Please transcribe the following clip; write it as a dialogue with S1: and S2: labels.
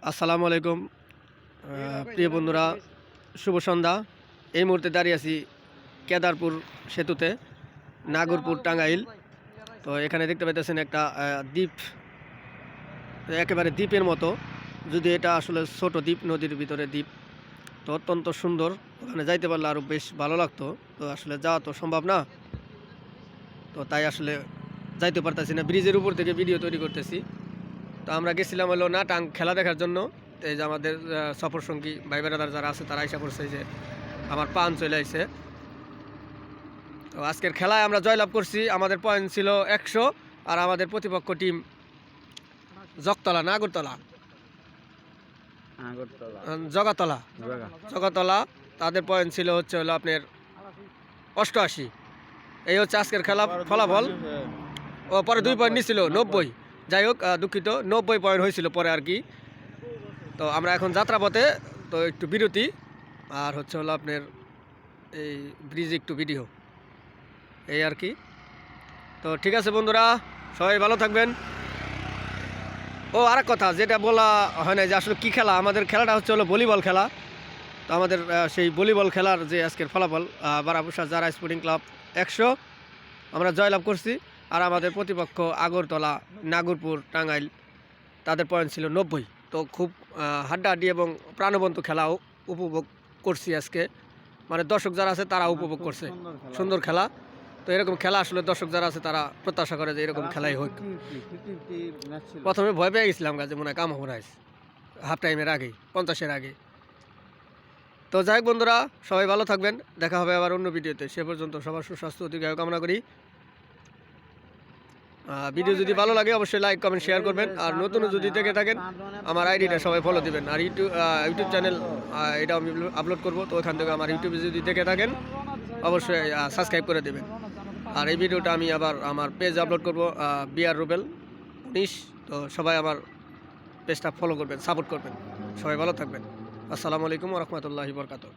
S1: আসসালামু আলাইকুম প্রিয় বন্ধুরা, শুভ সন্ধ্যা। এই মুহূর্তে দাঁড়িয়ে আছি কেদারপুর সেতুতে, নাগরপুর টাঙ্গাইল। তো এখানে দেখতে পাইতেছেন একটা দ্বীপ, একেবারে দ্বীপের মতো, যদি এটা আসলে ছোট দ্বীপ, নদীর ভিতরে দ্বীপ। তো অত্যন্ত সুন্দর, ওখানে যাইতে পারলে আরও বেশ ভালো লাগতো। তো আসলে যাওয়া তো সম্ভব না, তো তাই আসলে যাইতে পারতেছি না। ব্রিজের উপর থেকে ভিডিও তৈরি করতেছি। তো আমরা গেছিলাম হলো নাটাং খেলা দেখার জন্য। তো এই যে আমাদের সফর সঙ্গী ভাই বেড়াদার যারা আছে তারা আইসা পড়ছে, যে আমার পান চলে আসছে। তো আজকের খেলায় আমরা জয়লাভ করছি, আমাদের পয়েন্ট ছিল 100, আর আমাদের প্রতিপক্ষ টিম জগতলা না আগরতলা জগাতলা জগাতলা, তাদের পয়েন্ট ছিল হচ্ছে হলো আপনার 88। এই হচ্ছে আজকের খেলা ফলাফল। ও পরে 2 পয়েন্ট নিছিল 90, যাই হোক দুঃখিত, 90 পয়েন্ট হয়েছিল পরে আর কি। তো আমরা এখন যাত্রাপথে, তো একটু বিরতি, আর হচ্ছে হলো আপনার এই ব্রিজে একটু ভিডিও, এই আর কি। তো ঠিক আছে বন্ধুরা, সবাই ভালো থাকবেন। ও আরেক কথা যেটা বলা হয় না, যে আসলে কী খেলা, আমাদের খেলাটা হচ্ছে হলো ভলিবল খেলা। তো আমাদের সেই ভলিবল খেলার যে আজকের ফলাফল, বারাবুসা যারা স্পোর্টিং ক্লাব 100, আমরা জয়লাভ করছি। আর আমাদের প্রতিপক্ষ আগরতলা নাগরপুর টাঙ্গাইল, তাদের পয়েন্ট ছিল 90। তো খুব হাড্ডাহাড্ডি এবং প্রাণবন্ত খেলাও উপভোগ করছি আজকে, মানে দর্শক যারা আছে তারা উপভোগ করছে, সুন্দর খেলা। তো এরকম খেলা আসলে দর্শক যারা আছে তারা প্রত্যাশা করে যে এরকম খেলাই হোক। প্রথমে ভয় পেয়ে গেছিলাম গাছে, মনে হয় কাম হরাইস হাফ টাইমের আগেই, 50-এর আগে। তো যাই হোক বন্ধুরা, সবাই ভালো থাকবেন, দেখা হবে আবার অন্য ভিডিওতে। সে পর্যন্ত সবার সুস্বাস্থ্য ও দীর্ঘায়ু কামনা করি। ভিডিও যদি ভালো লাগে অবশ্যই লাইক কমেন্ট শেয়ার করবেন, আর নতুন যদি দেখে থাকেন আমার আইডিটা সবাই ফলো দিবেন। আর ইউটিউব চ্যানেল এটা আমি আপলোড করব, তো ওখান থেকে আমার ইউটিউবে যদি দেখে থাকেন অবশ্যই সাবস্ক্রাইব করে দেবেন। আর এই ভিডিওটা আমি আবার আমার পেজ আপলোড করব, বিআর রুবেল 19। তো সবাই আমার পেজটা ফলো করবেন, সাপোর্ট করবেন। সবাই ভালো থাকবেন। আসসালামু আলাইকুম ওয়া রাহমাতুল্লাহি ওয়া বারাকাতুহু।